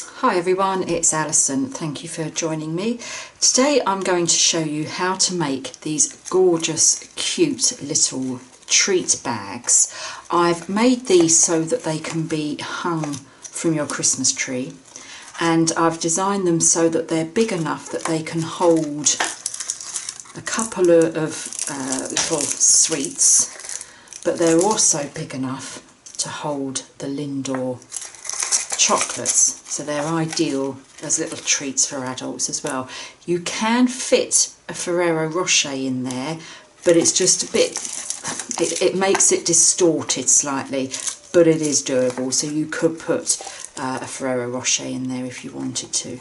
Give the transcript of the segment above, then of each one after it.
Hi everyone, it's Alison. Thank you for joining me. Today I'm going to show you how to make these gorgeous, cute little treat bags. I've made these so that they can be hung from your Christmas tree, and I've designed them so that they're big enough that they can hold a couple of little sweets, but they're also big enough to hold the Lindor chocolates, so they're ideal as little treats for adults as well. You can fit a Ferrero Rocher in there, but it's just a bit, it makes it distorted slightly, but it is doable, so you could put a Ferrero Rocher in there if you wanted to.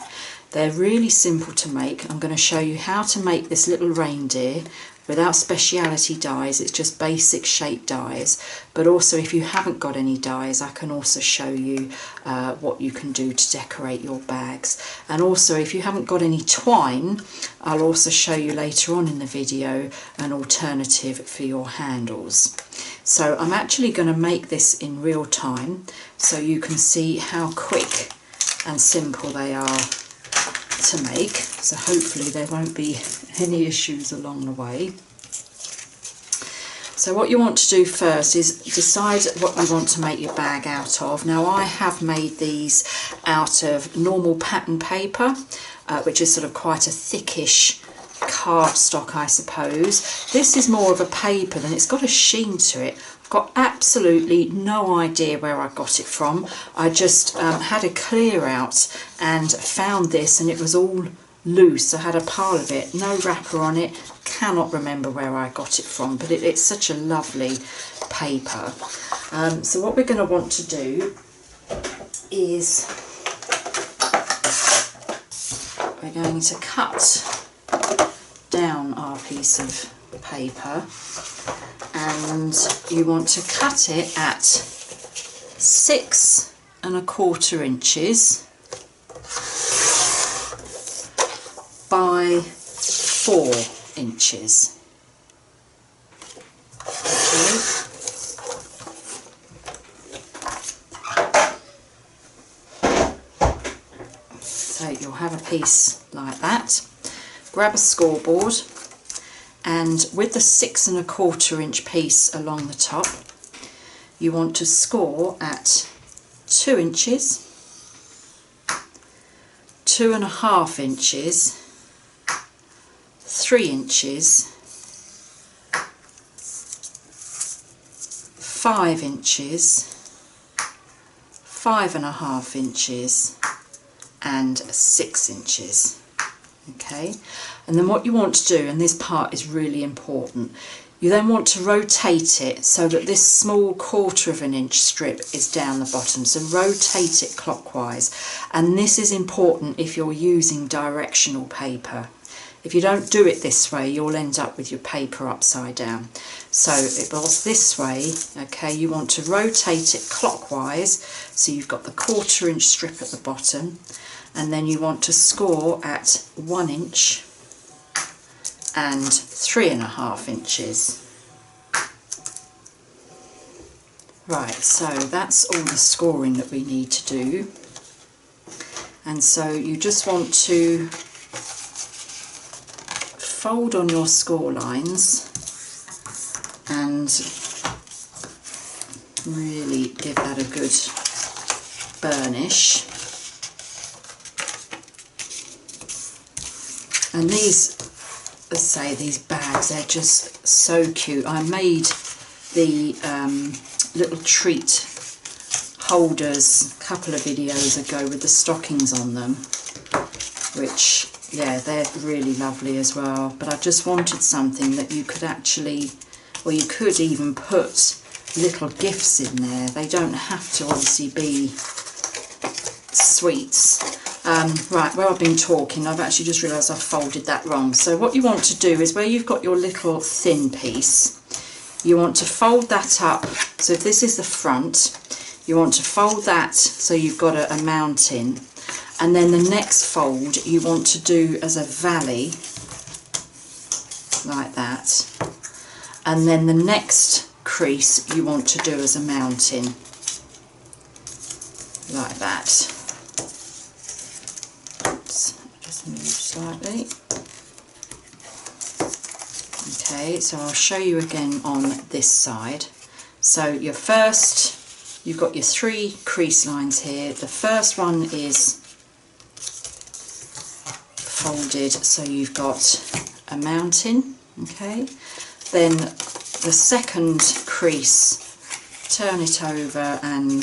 They're really simple to make. I'm going to show you how to make this little reindeer without speciality dies. It's just basic shape dies, but also if you haven't got any dies, I can also show you what you can do to decorate your bags. And also if you haven't got any twine, I'll also show you later on in the video an alternative for your handles. So I'm actually going to make this in real time so you can see how quick and simple they are to make, so hopefully there won't be any issues along the way. So what you want to do first is decide what you want to make your bag out of. Now I have made these out of normal pattern paper, which is sort of quite a thickish cardstock, I suppose. This is more of a paper, and it's got a sheen to it. I've got absolutely no idea where I got it from. I just had a clear out and found this, and it was all loose. I had a pile of it, no wrapper on it. Cannot remember where I got it from, but it's such a lovely paper. So what we're going to want to do is we're going to cut down our piece of paper, and you want to cut it at 6 1/4 inches by 4 inches. Okay. So you'll have a piece like that. Grab a scoreboard, and with the 6 1/4 inch piece along the top, you want to score at 2 inches, 2 1/2 inches, 3 inches, 5 inches, 5 1/2 inches, and 6 inches. Okay, and then what you want to do, and this part is really important, you then want to rotate it so that this small 1/4 inch strip is down the bottom. So rotate it clockwise, and this is important if you're using directional paper. If you don't do it this way, you'll end up with your paper upside down. So it was this way, okay, you want to rotate it clockwise, so you've got the 1/4 inch strip at the bottom, and then you want to score at 1 inch and 3 1/2 inches. Right, so that's all the scoring that we need to do. And so you just want to fold on your score lines and really give that a good burnish. And these, let's say, these bags, they're just so cute. I made the little treat holders a couple of videos ago with the stockings on them, which, yeah, they're really lovely as well. But I just wanted something that you could actually, or you could even put little gifts in there. They don't have to obviously be sweets. Right, where I've been talking, I've actually just realised I've folded that wrong. So what you want to do is where you've got your little thin piece, you want to fold that up. So if this is the front, you want to fold that so you've got a mountain, and then the next fold you want to do as a valley like that, and then the next crease you want to do as a mountain like that. just move slightly. Okay, so I'll show you again on this side. So you've got your 3 crease lines here. The first one is folded, so you've got a mountain, okay? Then the second crease, turn it over and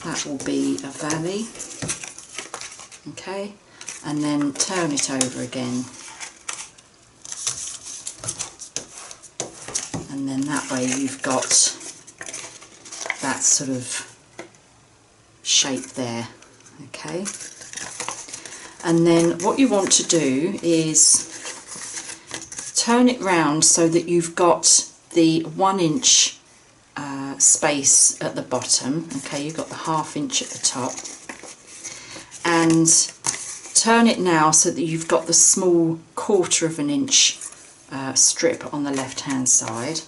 that will be a valley, okay? And then turn it over again. And then that way you've got that sort of shape there, okay? And then what you want to do is turn it round so that you've got the 1 inch space at the bottom, okay? You've got the 1/2 inch at the top, and turn it now so that you've got the small 1/4 of an inch strip on the left hand side.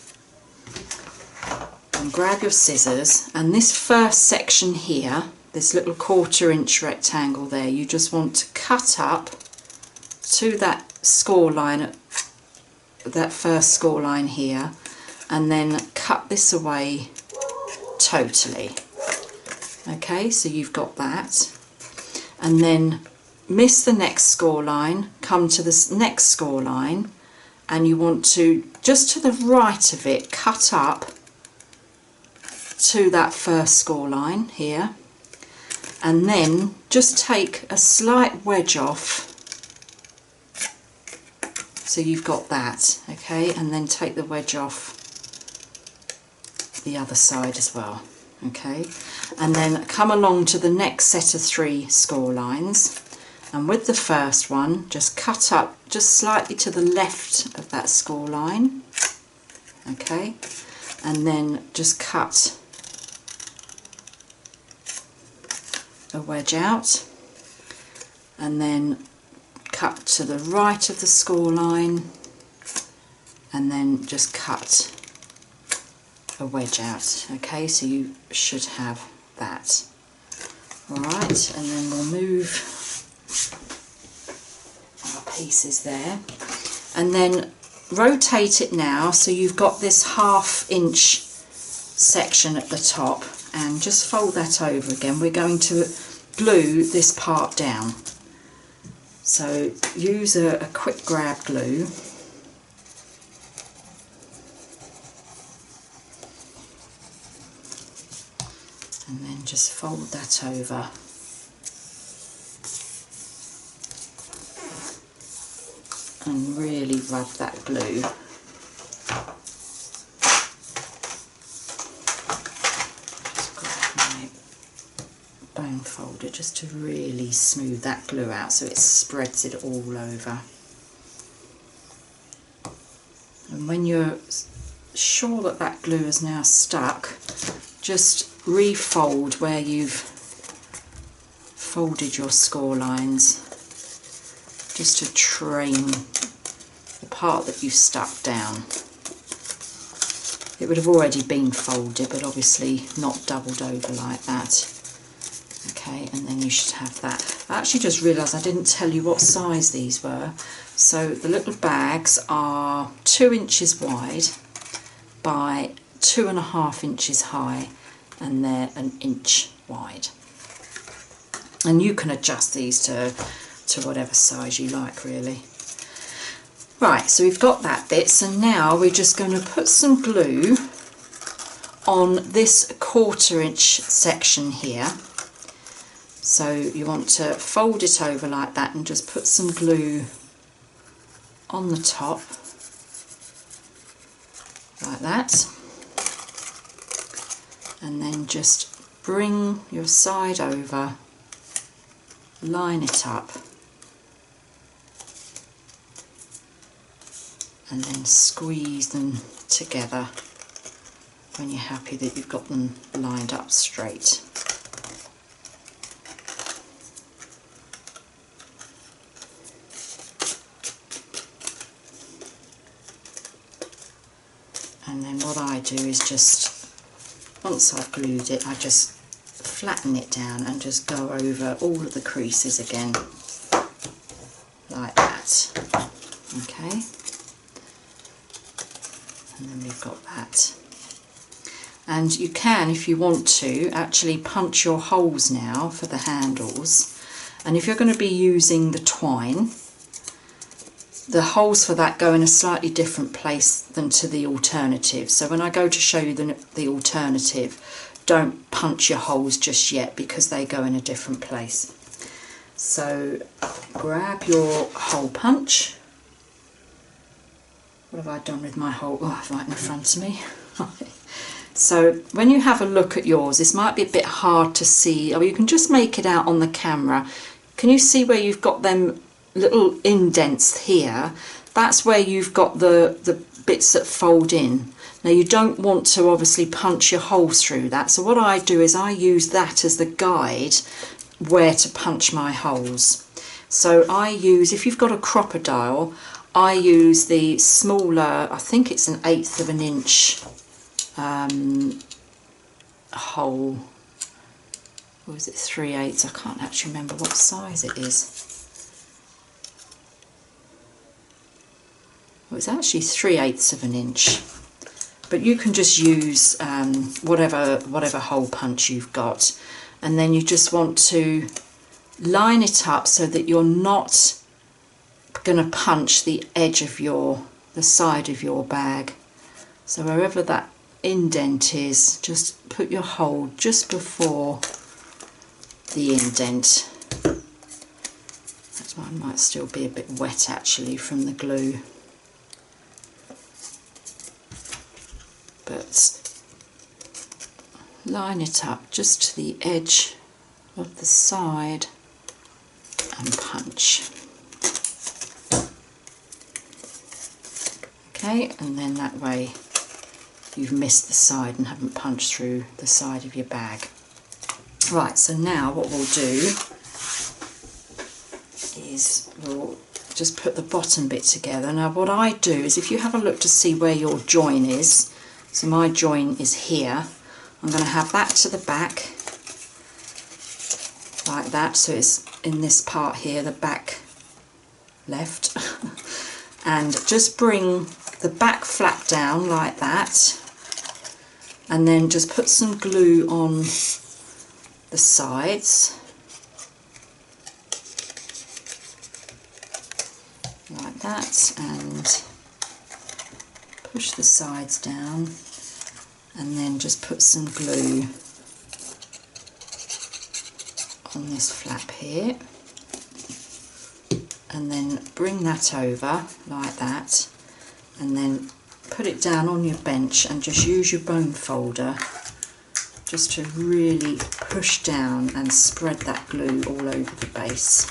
And grab your scissors, and this first section here, this little 1/4 inch rectangle there, you just want to cut up to that score line, that first score line here, and then cut this away totally. Okay, so you've got that, and then miss the next score line, come to this next score line, and you want to, just to the right of it, cut up to that first score line here, and then just take a slight wedge off, so you've got that, okay? And then take the wedge off the other side as well, okay? And then come along to the next set of 3 score lines, and with the first one just cut up just slightly to the left of that score line, okay? And then just cut a wedge out, and then cut to the right of the score line, and then just cut a wedge out, okay? So you should have that. Alright, and then we'll move our pieces there, and then rotate it now so you've got this 1/2 inch section at the top, and just fold that over again. We're going to glue this part down, so use a quick grab glue, and then just fold that over, and really rub that glue. Bone folder just to really smooth that glue out so it spreads it all over. And when you're sure that that glue is now stuck, just refold where you've folded your score lines, just to train the part that you've stuck down. It would have already been folded, but obviously not doubled over like that. Okay, and then you should have that. I actually just realised I didn't tell you what size these were. So the little bags are 2 inches wide by 2.5 inches high, and they're 1 inch wide. And you can adjust these to whatever size you like, really. Right, so we've got that bit, so now we're just going to put some glue on this 1/4 inch section here. So you want to fold it over like that and just put some glue on the top, like that. And then just bring your side over, line it up, and then squeeze them together when you're happy that you've got them lined up straight. And then what I do is just, once I've glued it, I just flatten it down and just go over all of the creases again, like that. Okay, and then we've got that. And you can, if you want to, actually punch your holes now for the handles. And if you're going to be using the twine, the holes for that go in a slightly different place than to the alternative. So when I go to show you the alternative, don't punch your holes just yet because they go in a different place. So grab your hole punch. What have I done with my hole? Oh, right in front of me. So when you have a look at yours, this might be a bit hard to see, or you can just make it out on the camera. Can you see where you've got them little indents here? That's where you've got the bits that fold in. Now you don't want to obviously punch your holes through that, so what I do is I use that as the guide where to punch my holes. So I use, if you've got a crocodile, I use the smaller, I think it's 1/8 of an inch hole, or is it 3/8? I can't actually remember what size it is. Well, it's actually 3/8 of an inch, but you can just use whatever hole punch you've got, and then you just want to line it up so that you're not going to punch the edge of the side of your bag. So wherever that indent is, just put your hole just before the indent. That one might still be a bit wet actually from the glue, but line it up just to the edge of the side and punch. Okay, and then that way you've missed the side and haven't punched through the side of your bag. Right, so now what we'll do is we'll just put the bottom bit together. Now what I do is, if you have a look to see where your join is, so my join is here, I'm going to have that to the back like that, so it's in this part here, the back left, and just bring the back flap down like that, and then just put some glue on the sides like that, and push the sides down, and then just put some glue on this flap here, and then bring that over like that, and then put it down on your bench and just use your bone folder just to really push down and spread that glue all over the base.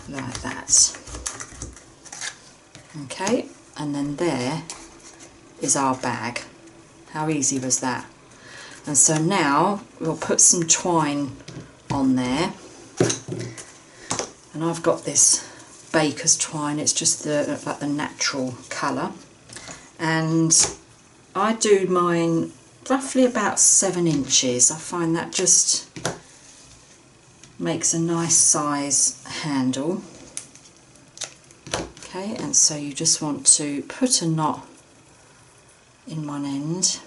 Like that. Okay, and then there is our bag. How easy was that? And so now we'll put some twine on there, and I've got this baker's twine. It's just like the natural colour, and I do mine roughly about 7 inches. I find that just makes a nice size handle. Okay, and so you just want to put a knot in one end,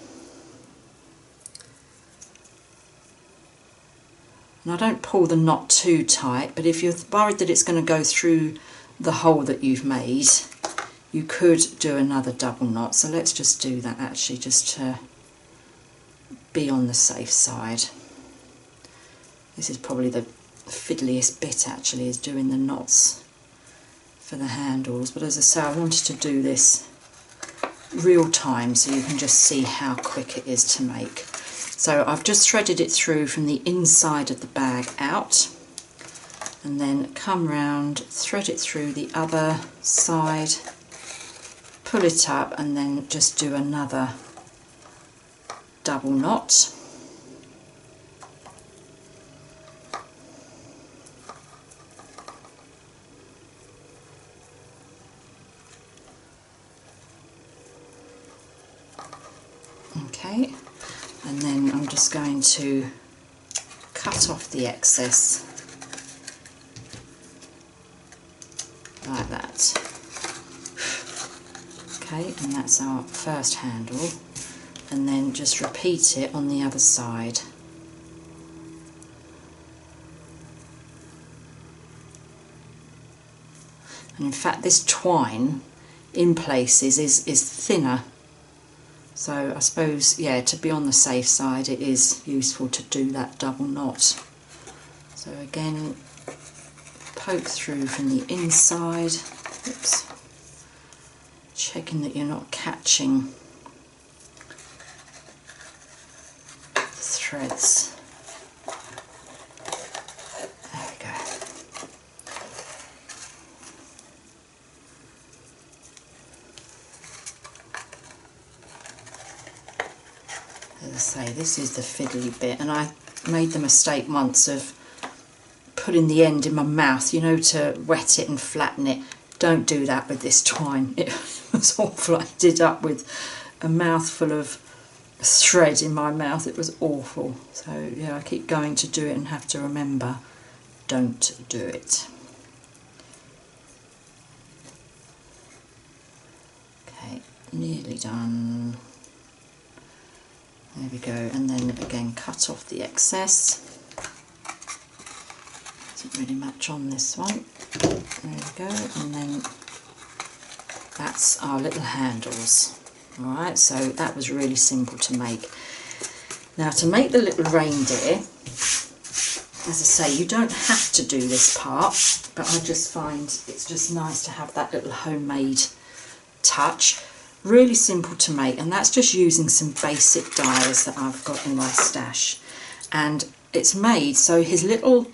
and I don't pull the knot too tight, but if you're worried that it's going to go through the hole that you've made, you could do another double knot. So let's just do that actually, just to be on the safe side. This is probably the fiddliest bit actually, is doing the knots for the handles, but as I say, I wanted to do this real time so you can just see how quick it is to make. So I've just threaded it through from the inside of the bag out, and then come round, thread it through the other side, pull it up, and then just do another double knot. Okay, and then I'm just going to cut off the excess like that. Okay, and that's our first handle, and then just repeat it on the other side. And in fact this twine in places is thinner, so I suppose, yeah, to be on the safe side it is useful to do that double knot. So again, poke through from the inside. Oops. Checking that you're not catching the threads. There we go. As I say, this is the fiddly bit, and I made the mistake once of putting the end in my mouth, you know, to wet it and flatten it. Don't do that with this twine. It was awful. I ended up with a mouthful of thread in my mouth. It was awful. So yeah, I keep going to do it and have to remember, don't do it. Okay, nearly done. There we go, and then again cut off the excess. Doesn't really much on this one. There we go, and then that's our little handles. Alright, so that was really simple to make. Now to make the little reindeer, as I say, you don't have to do this part, but I just find it's just nice to have that little homemade touch. Really simple to make, and that's just using some basic dies that I've got in my stash. And it's made so his little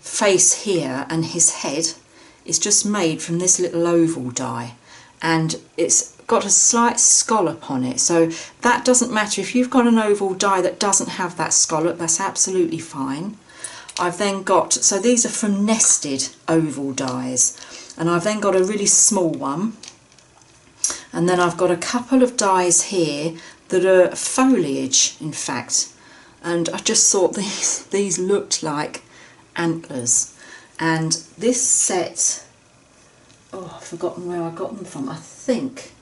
face here and his head is just made from this little oval die, and it's got a slight scallop on it, so that doesn't matter. If you've got an oval die that doesn't have that scallop, that's absolutely fine. I've then got, so these are from nested oval dies, and I've then got a really small one, and then I've got a couple of dies here that are foliage, in fact, and I just thought these looked like antlers. And this set, oh, I've forgotten where I got them from. I think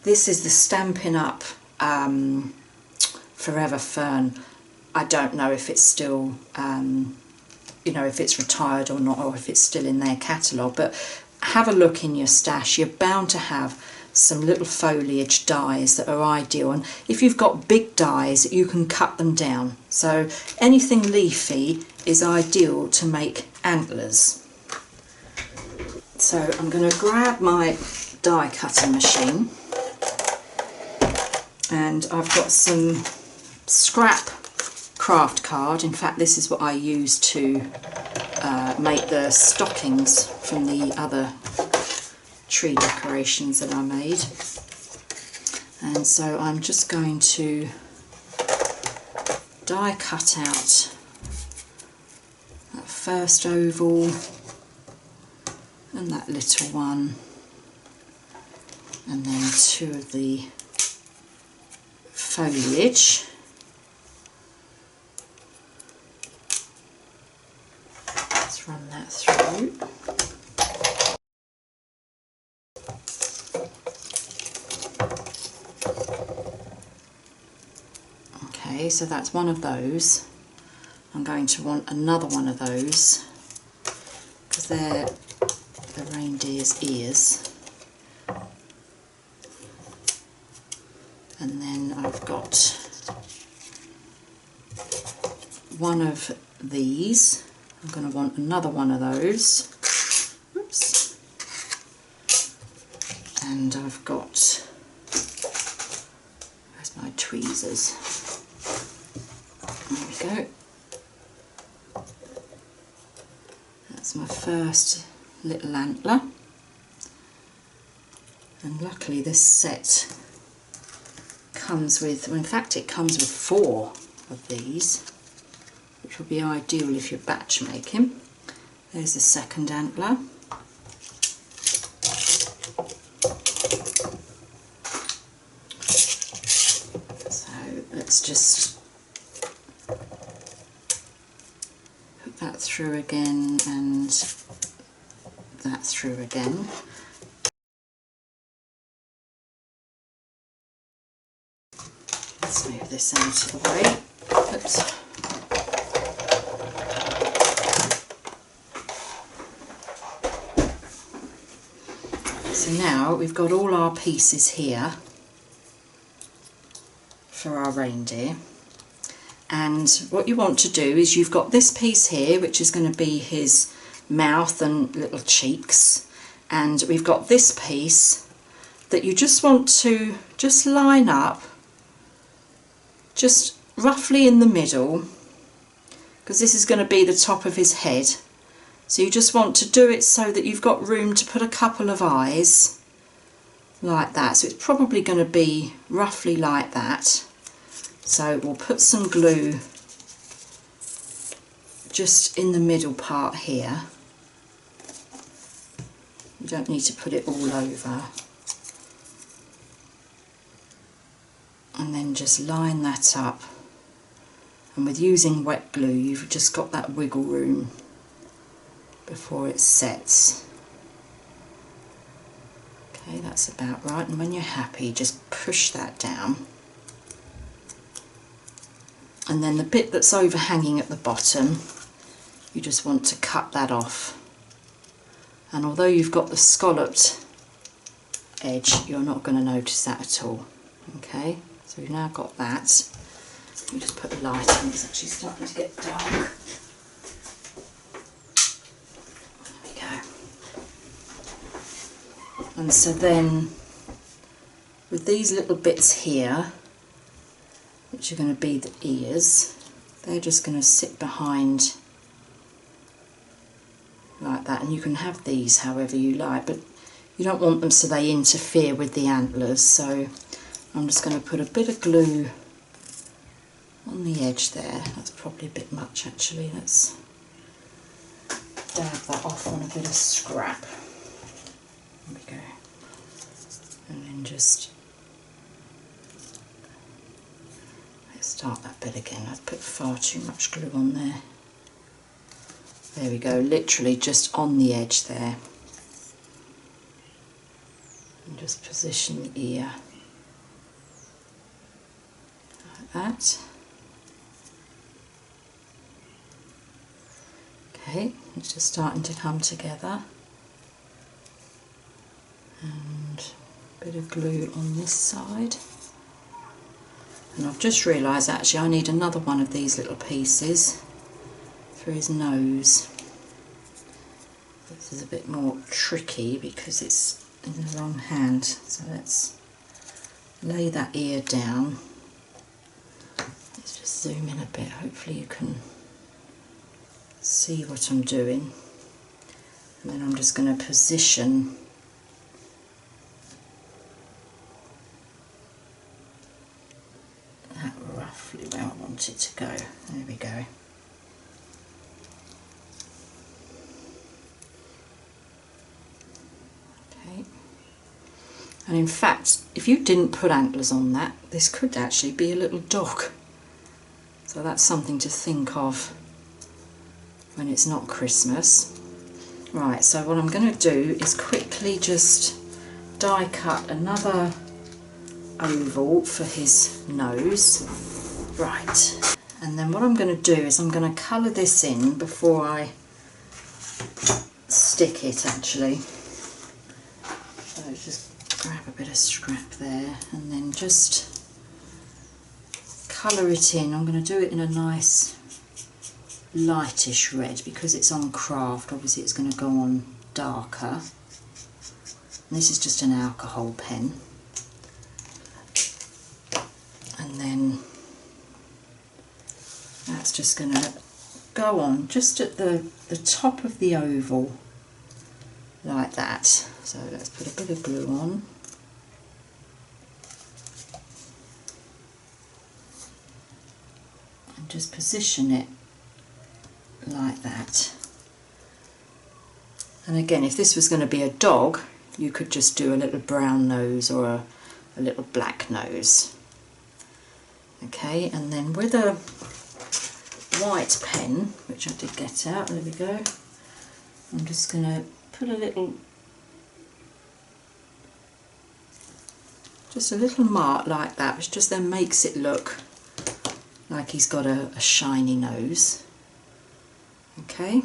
this is the Stampin' Up Forever Fern. I don't know if it's still, you know, if it's retired or not, or if it's still in their catalogue, but have a look in your stash. You're bound to have some little foliage dies that are ideal, and if you've got big dies you can cut them down, so anything leafy is ideal to make antlers. So I'm going to grab my die cutting machine, and I've got some scrap craft card. In fact, this is what I used to make the stockings from the other tree decorations that I made. And so I'm just going to die cut out that first oval and that little one, and then two of the foliage. Let's run that through. Okay, so that's one of those. I'm going to want another one of those because they're the reindeer's ears. And then I've got one of these. I'm going to want another one of those. Oops. And I've got, where's my tweezers? There we go. That's my first little antler. And luckily this set comes with, well, in fact it comes with 4 of these, which will be ideal if you're batch making. There's the second antler. So let's just put that through again and that through again. Let's move this out of the way. Oops. So now we've got all our pieces here for our reindeer, and what you want to do is you've got this piece here which is going to be his mouth and little cheeks, and we've got this piece that you just want to just line up just roughly in the middle, because this is going to be the top of his head. So you just want to do it so that you've got room to put a couple of eyes like that. So it's probably going to be roughly like that. So we'll put some glue just in the middle part here. You don't need to put it all over. And then just line that up. And with using wet glue, you've just got that wiggle room before it sets. Okay, that's about right, and when you're happy just push that down, and then the bit that's overhanging at the bottom, you just want to cut that off, and although you've got the scalloped edge, you're not going to notice that at all. Okay, so we've now got that. You just put the light on, it's actually starting to get dark. And so then with these little bits here, which are going to be the ears, they're just going to sit behind like that, and you can have these however you like, but you don't want them so they interfere with the antlers. So I'm just going to put a bit of glue on the edge there. That's probably a bit much actually. Let's dab that off on a bit of scrap. There we go. And then just let's start that bit again. I've put far too much glue on there. There we go, literally just on the edge there. And just position the ear like that. Okay, it's just starting to come together. And a bit of glue on this side. And I've just realised actually I need another one of these little pieces for his nose. This is a bit more tricky because it's in the wrong hand. So let's lay that ear down. Let's just zoom in a bit, hopefully you can see what I'm doing. And then I'm just going to position that roughly where I want it to go. There we go. Okay. And in fact, if you didn't put antlers on that, this could actually be a little dog. So that's something to think of when it's not Christmas. Right, so what I'm going to do is quickly just die cut another oval for his nose. Right, and then what I'm going to do is I'm going to colour this in before I stick it actually. So just grab a bit of scrap there and then just colour it in. I'm going to do it in a nice lightish red because it's on craft. Obviously it's going to go on darker. And this is just an alcohol pen. And then that's just going to go on just at the top of the oval like that. So let's put a bit of glue on. And just position it like that. And again, if this was going to be a dog, you could just do a little brown nose or a little black nose. Okay, and then with a white pen, which I did get out, there we go, I'm just going to put a little, just a little mark like that, which just then makes it look like he's got a shiny nose. Okay,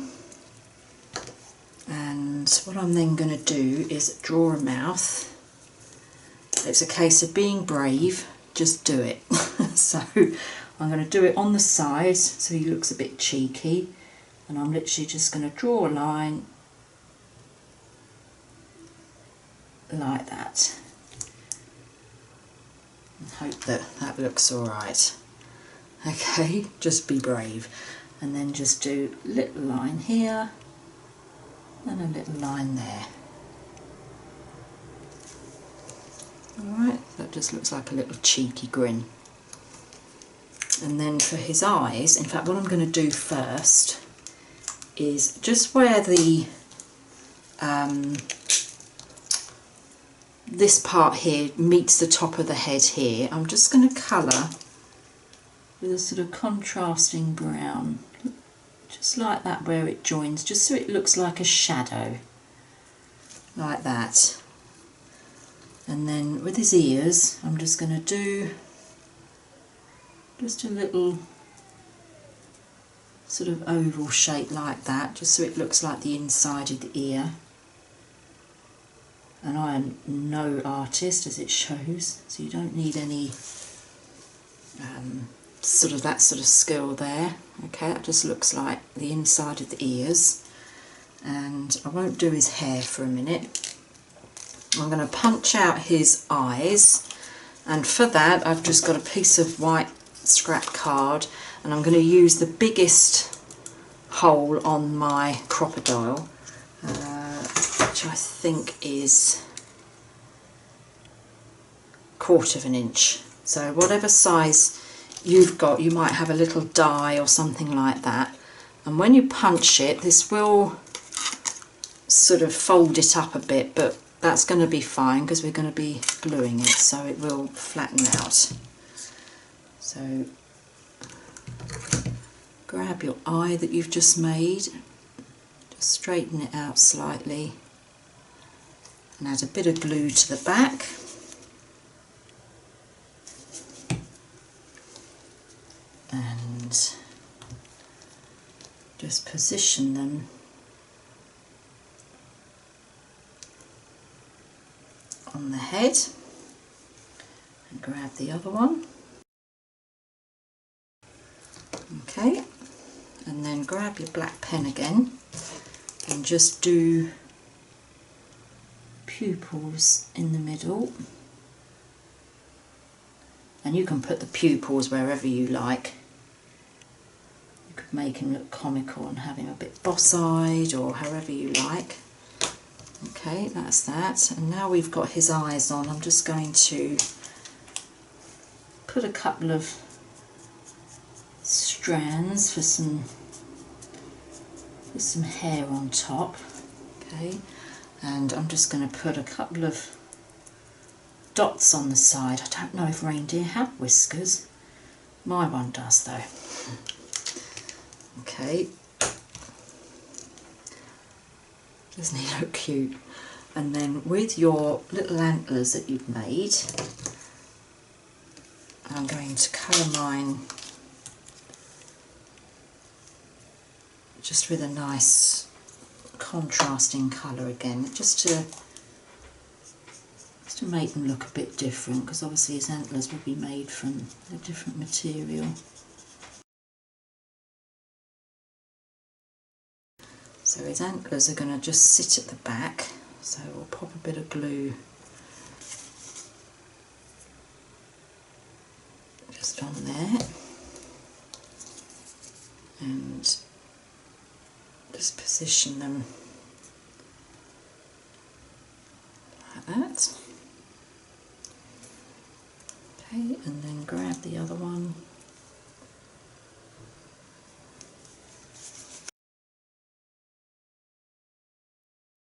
and what I'm then going to do is draw a mouth. It's a case of being brave, just do it. So I'm going to do it on the side so he looks a bit cheeky, and I'm literally just going to draw a line like that and hope that that looks alright. Okay, just be brave, and then just do a little line here and a little line there. Alright, that just looks like a little cheeky grin. And then for his eyes, in fact what I'm going to do first is just where the this part here meets the top of the head here, I'm just going to colour with a sort of contrasting brown, just like that where it joins, just so it looks like a shadow, like that. And then with his ears, I'm just going to do just a little sort of oval shape like that, just so it looks like the inside of the ear. And I am no artist, as it shows, so you don't need any sort of that sort of skill there. Okay, that just looks like the inside of the ears. And I won't do his hair for a minute. I'm going to punch out his eyes, and for that I've just got a piece of white scrap card, and I'm going to use the biggest hole on my crocodile, which I think is 1/4 of an inch. So whatever size you've got, you might have a little die or something like that, and when you punch it, this will sort of fold it up a bit, but that's going to be fine because we're going to be gluing it, so it will flatten out. So grab your eye that you've just made, just straighten it out slightly and add a bit of glue to the back. And just position them on the head, and grab the other one. Okay, and then grab your black pen again and just do pupils in the middle, and you can put the pupils wherever you like. You could make him look comical and have him a bit boss-eyed, or however you like. Okay, that's that. And now we've got his eyes on, I'm just going to put a couple of strands for some hair on top. Okay, and I'm just going to put a couple of dots on the side. I don't know if reindeer have whiskers. My one does though. Okay. Doesn't he look cute? And then with your little antlers that you've made, I'm going to colour mine just with a nice contrasting colour again, just to make them look a bit different, because obviously his antlers will be made from a different material. So his antlers are going to just sit at the back, so we'll pop a bit of glue just on there and just position them like that. Okay, and then grab the other one.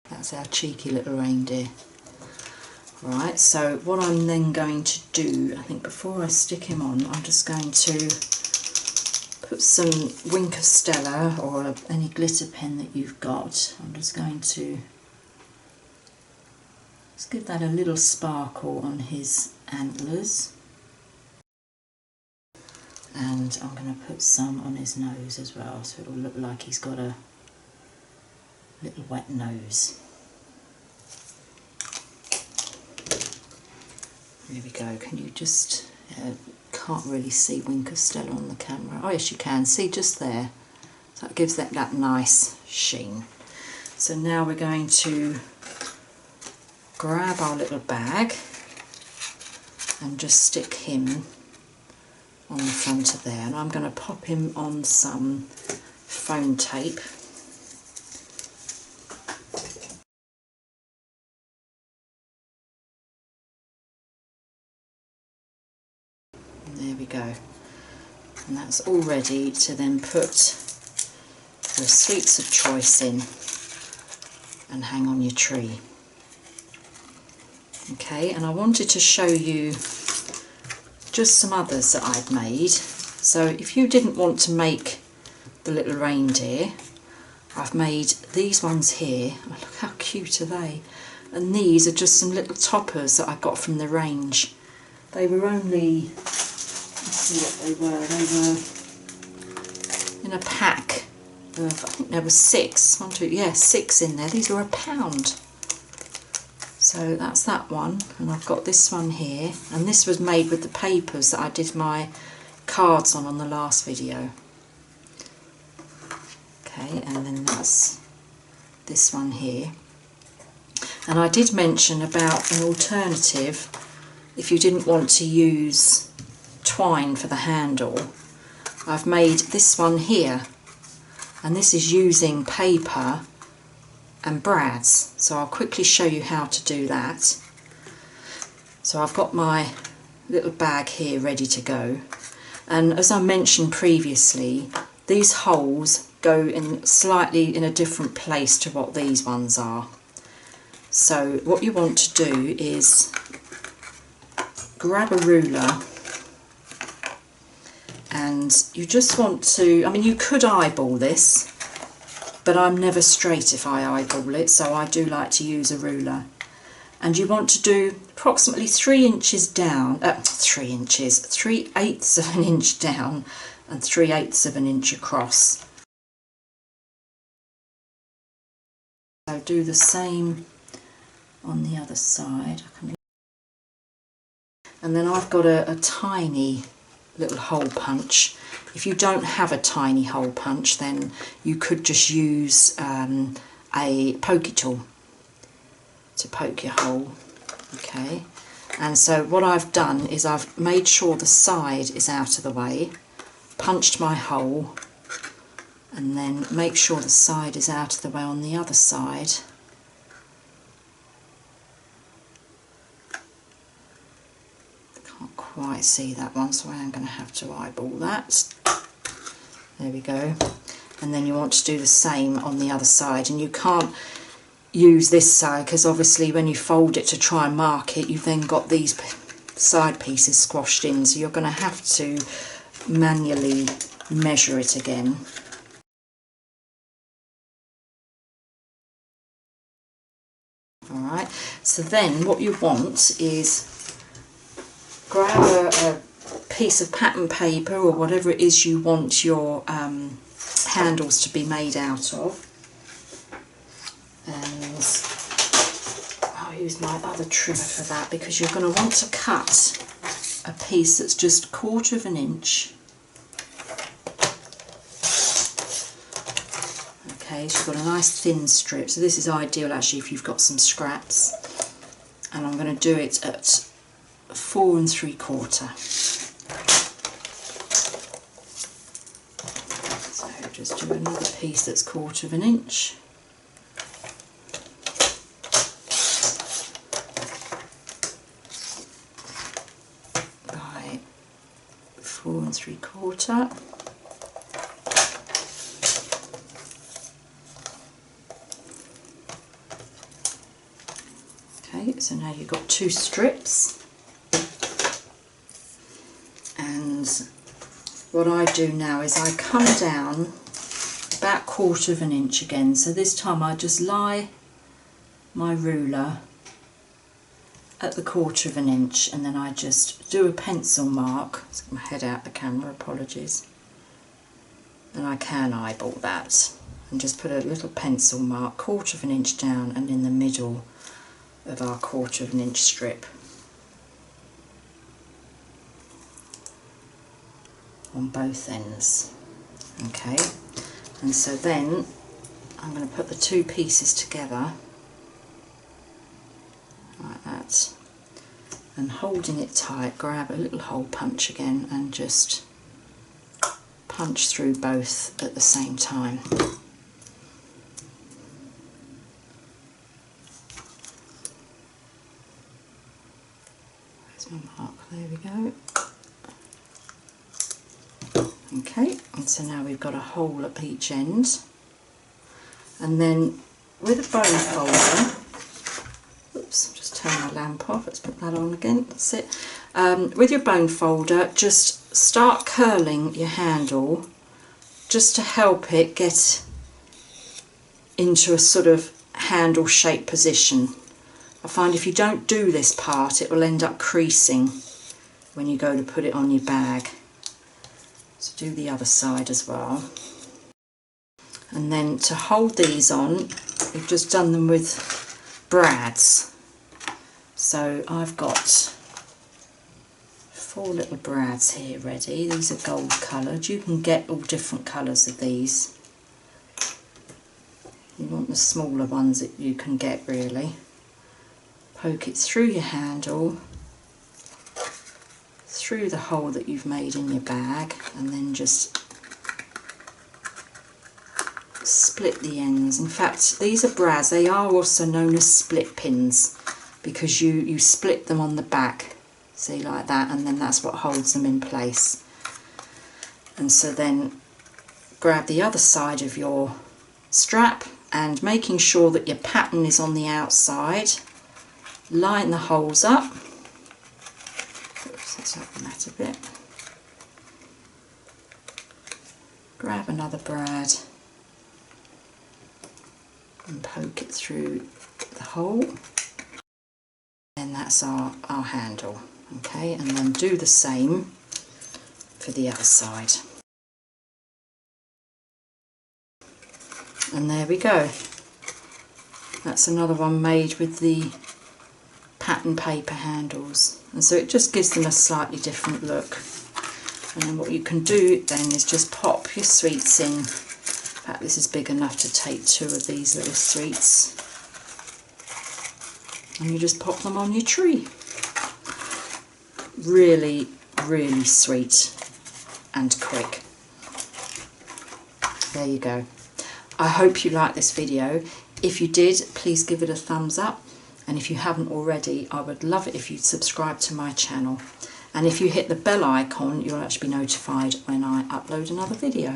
That's our cheeky little reindeer. Right, so what I'm then going to do, I think before I stick him on, I'm just going to put some Winker Stella or any glitter pen that you've got. I'm just going to just give that a little sparkle on his antlers. And I'm going to put some on his nose as well, so it'll look like he's got a little wet nose. There we go. Can you just, can't really see Winker Stella on the camera. Oh yes you can, see just there. So that gives that nice sheen. So now we're going to grab our little bag and just stick him on the front of there. And I'm going to pop him on some foam tape. There we go, and that's all ready to then put your sweets of choice in and hang on your tree. Okay, and I wanted to show you just some others that I'd made. So if you didn't want to make the little reindeer, I've made these ones here. Oh, look how cute are they, and these are just some little toppers that I got from the range. They were only, see what they were in a pack of, I think there were 6, 1, 2, yeah, 6 in there. These were £1. So that's that one, and I've got this one here, and this was made with the papers that I did my cards on the last video. Okay, and then that's this one here. And I did mention about an alternative if you didn't want to use twine for the handle. I've made this one here, and this is using paper and brads, so I'll quickly show you how to do that. So I've got my little bag here ready to go, and as I mentioned previously, these holes go in slightly in a different place to what these ones are. So what you want to do is grab a ruler, and you just want to, I mean you could eyeball this, but I'm never straight if I eyeball it, so I do like to use a ruler. And you want to do approximately 3 inches down, 3/8 of an inch down and 3/8 of an inch across. So do the same on the other side. And then I've got a tiny little hole punch. If you don't have a tiny hole punch, then you could just use a pokey tool to poke your hole. Okay, and so what I've done is I've made sure the side is out of the way, punched my hole, and then make sure the side is out of the way on the other side. Can't quite see that one, so I am going to have to eyeball that. There we go. And then you want to do the same on the other side, and you can't use this side because obviously when you fold it to try and mark it, you've then got these side pieces squashed in, so you're going to have to manually measure it again. Alright, so then what you want is grab a piece of pattern paper or whatever it is you want your handles to be made out of, and I'll use my other trimmer for that, because you're going to want to cut a piece that's just 1/4 of an inch. Okay, so you've got a nice thin strip, so this is ideal actually if you've got some scraps, and I'm going to do it at 4 3/4. So just do another piece that's 1/4 of an inch. By 4 3/4. Okay, so so now you've got 2 strips, and what I do now is I come down about 1/4 of an inch again, so this time I just lie my ruler at the 1/4 of an inch, and then I just do a pencil mark. Let's get my head out the camera, apologies, and I can eyeball that and just put a little pencil mark 1/4 of an inch down and in the middle of our 1/4 of an inch strip on both ends. Okay, and so then I'm going to put the 2 pieces together like that, and holding it tight, grab a little hole punch again and just punch through both at the same time. There's my mark, there we go. Okay, and so now we've got a hole at each end, and then with a bone folder, oops, just turn my lamp off, let's put that on again, that's it. With your bone folder, just start curling your handle just to help it get into a sort of handle shape position. I find if you don't do this part, it will end up creasing when you go to put it on your bag. So do the other side as well. And then to hold these on, we've just done them with brads. So I've got 4 little brads here ready. These are gold coloured. You can get all different colours of these. You want the smaller ones that you can get really. Poke it through your handle, through the hole that you've made in your bag, and then just split the ends. In fact, these are brads. They are also known as split pins because you split them on the back, see, like that, and then that's what holds them in place. And so then grab the other side of your strap, and making sure that your pattern is on the outside, line the holes up. Oops, let's open that a bit. Grab another brad and poke it through the hole, and that's our handle. Okay, and then do the same for the other side. And there we go. That's another one made with the pattern paper handles, and so it just gives them a slightly different look. And then what you can do then is just pop your sweets in. In fact, this is big enough to take 2 of these little sweets, and you just pop them on your tree. Really, really sweet and quick. There you go. I hope you liked this video. If you did, please give it a thumbs up, and if you haven't already, I would love it if you'd subscribe to my channel, and if you hit the bell icon, you'll actually be notified when I upload another video.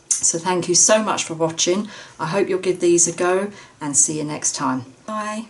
So thank you so much for watching. I hope you'll give these a go, and see you next time. Bye.